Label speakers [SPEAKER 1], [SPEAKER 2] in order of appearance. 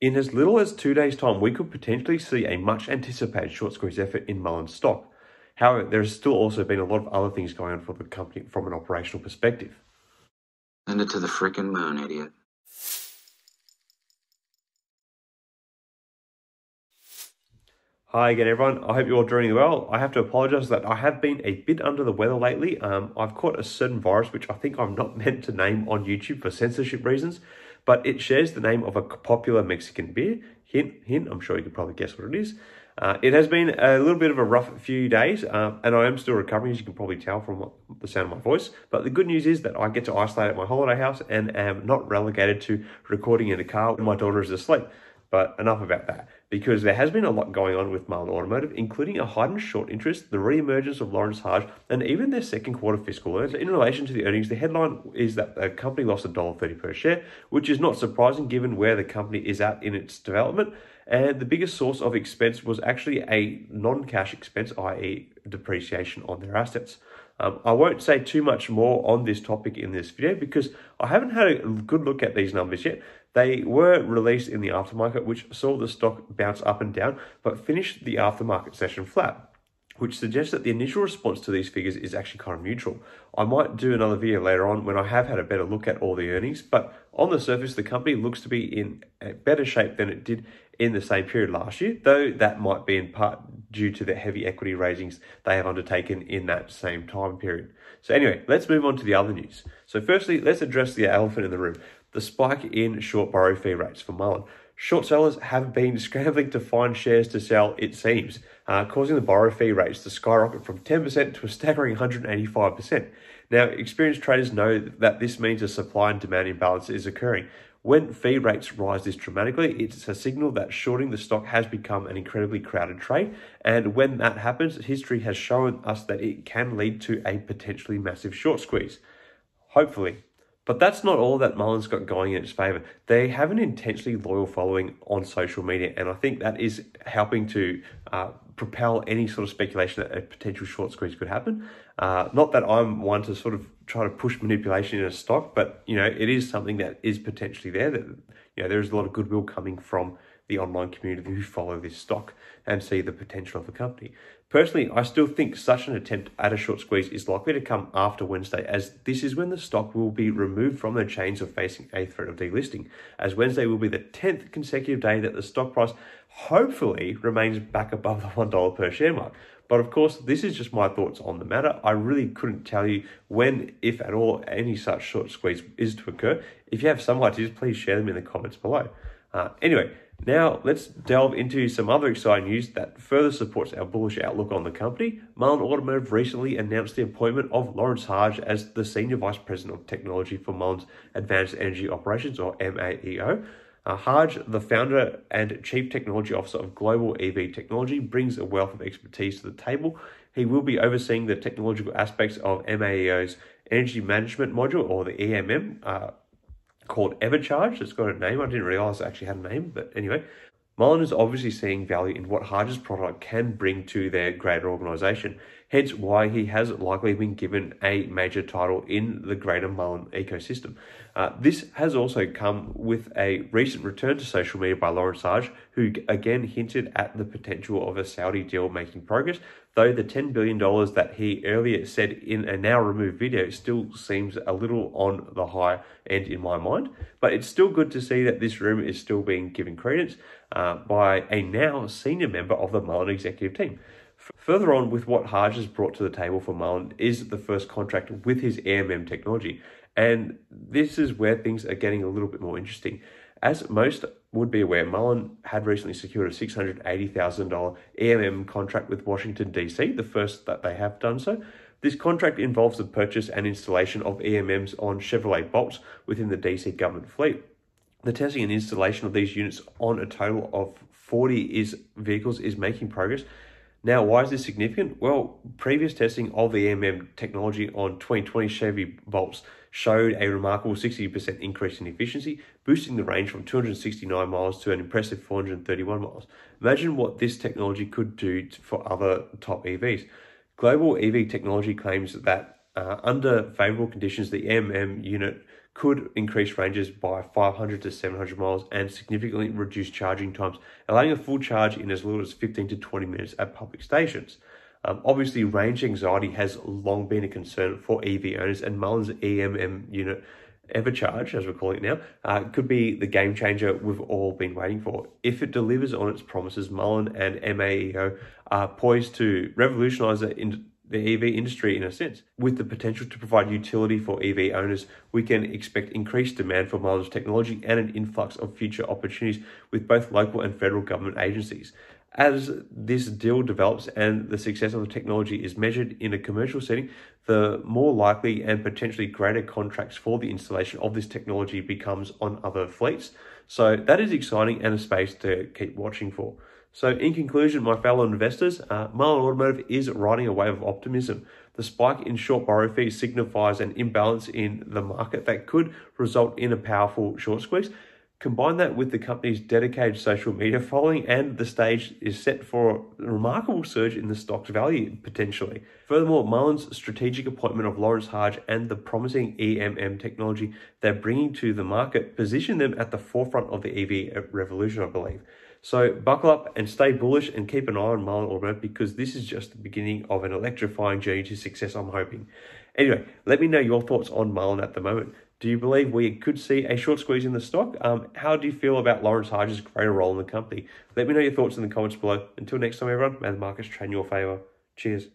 [SPEAKER 1] In as little as 2 days' time, we could potentially see a much anticipated short squeeze effort in Mullen stock. However, there has still also been a lot of other things going on for the company from an operational perspective.
[SPEAKER 2] Send it to the frickin' moon, idiot.
[SPEAKER 1] Hi again, everyone. I hope you're all doing well. I have to apologise that I have been a bit under the weather lately. I've caught a certain virus, which I think I'm not meant to name on YouTube for censorship reasons, but it shares the name of a popular Mexican beer. Hint, hint, I'm sure you could probably guess what it is. It has been a little bit of a rough few days, and I am still recovering, as you can probably tell from the sound of my voice. But the good news is that I get to isolate at my holiday house and am not relegated to recording in the car when my daughter is asleep. But enough about that, because there has been a lot going on with Muln Automotive, including a heightened short interest, the re-emergence of Lawrence Hodge, and even their second quarter fiscal earnings. In relation to the earnings, the headline is that the company lost $1.30 per share, which is not surprising given where the company is at in its development. And the biggest source of expense was actually a non-cash expense, i.e. depreciation on their assets. I won't say too much more on this topic in this video because I haven't had a good look at these numbers yet. They were released in the aftermarket, which saw the stock bounce up and down, but finished the aftermarket session flat, which suggests that the initial response to these figures is actually kind of neutral. I might do another video later on when I have had a better look at all the earnings, but on the surface, the company looks to be in a better shape than it did in the same period last year, though that might be in part due to the heavy equity raisings they have undertaken in that same time period. So anyway, let's move on to the other news. So firstly, let's address the elephant in the room, the spike in short borrow fee rates for Mullen. Short sellers have been scrambling to find shares to sell, it seems, causing the borrow fee rates to skyrocket from 10% to a staggering 185%. Now, experienced traders know that this means a supply and demand imbalance is occurring. When fee rates rise this dramatically, it's a signal that shorting the stock has become an incredibly crowded trade. And when that happens, history has shown us that it can lead to a potentially massive short squeeze. Hopefully. But that's not all that Mullen's got going in its favour. They have an intensely loyal following on social media, and I think that is helping to propel any sort of speculation that a potential short squeeze could happen. Not that I'm one to sort of try to push manipulation in a stock, but it is something that is potentially there. That there is a lot of goodwill coming from the online community who follow this stock and see the potential of the company. Personally, I still think such an attempt at a short squeeze is likely to come after Wednesday, as this is when the stock will be removed from the chains of facing a threat of delisting, as Wednesday will be the 10th consecutive day that the stock price hopefully remains back above the $1 per share mark. But of course, this is just my thoughts on the matter. I really couldn't tell you when, if at all, any such short squeeze is to occur. If you have some ideas, please share them in the comments below. Anyway, now let's delve into some other exciting news that further supports our bullish outlook on the company. Mullen Automotive recently announced the appointment of Lawrence Hodge as the Senior Vice President of Technology for Mullen's Advanced Energy Operations, or MAEO. Hodge, the founder and Chief Technology Officer of Global EV Technology, brings a wealth of expertise to the table. He will be overseeing the technological aspects of MAEO's Energy Management Module, or the EMM, called Evercharge. It's got a name. I didn't realize it actually had a name, but anyway. Mullen is obviously seeing value in what Hodge's product can bring to their greater organization, hence why he has likely been given a major title in the greater Mullen ecosystem. This has also come with a recent return to social media by Lawrence Hodge, who again hinted at the potential of a Saudi deal making progress, though the $10 billion that he earlier said in a now removed video still seems a little on the high end in my mind. But it's still good to see that this rumor is still being given credence by a now senior member of the Mullen executive team. Further on with what Hodge has brought to the table for Mullen is the first contract with his EMM technology. And this is where things are getting a little bit more interesting. As most would be aware, Mullen had recently secured a $680,000 EMM contract with Washington, D.C., the first that they have done so. This contract involves the purchase and installation of EMMs on Chevrolet Bolts within the D.C. government fleet. The testing and installation of these units on a total of 40 vehicles is making progress. Now, why is this significant? Well, previous testing of the EMM technology on 2020 Chevy Bolts showed a remarkable 60% increase in efficiency, boosting the range from 269 miles to an impressive 431 miles. Imagine what this technology could do for other top EVs. Global EV Technology claims that under favorable conditions, the EMM unit could increase ranges by 500 to 700 miles and significantly reduce charging times, allowing a full charge in as little as 15 to 20 minutes at public stations. Obviously, range anxiety has long been a concern for EV owners, and Mullen's EMM unit, EverCharge, as we're calling it now, could be the game changer we've all been waiting for. If it delivers on its promises, Mullen and MAEO are poised to revolutionize the EV industry in a sense. With the potential to provide utility for EV owners, we can expect increased demand for Mullen's technology and an influx of future opportunities with both local and federal government agencies. As this deal develops and the success of the technology is measured in a commercial setting, the more likely and potentially greater contracts for the installation of this technology becomes on other fleets. So that is exciting and a space to keep watching for. So in conclusion, my fellow investors, Mullen Automotive is riding a wave of optimism. The spike in short borrow fees signifies an imbalance in the market that could result in a powerful short squeeze. Combine that with the company's dedicated social media following, and the stage is set for a remarkable surge in the stock's value, potentially. Furthermore, Mullen's strategic appointment of Lawrence Hodge and the promising EMM technology they're bringing to the market position them at the forefront of the EV revolution, I believe. So buckle up and stay bullish and keep an eye on Mullen Automotive, because this is just the beginning of an electrifying journey to success, I'm hoping. Anyway, let me know your thoughts on Mullen at the moment. Do you believe we could see a short squeeze in the stock? How do you feel about Lawrence Hodge's greater role in the company? Let me know your thoughts in the comments below. Until next time, everyone, may the markets trade in your favor. Cheers.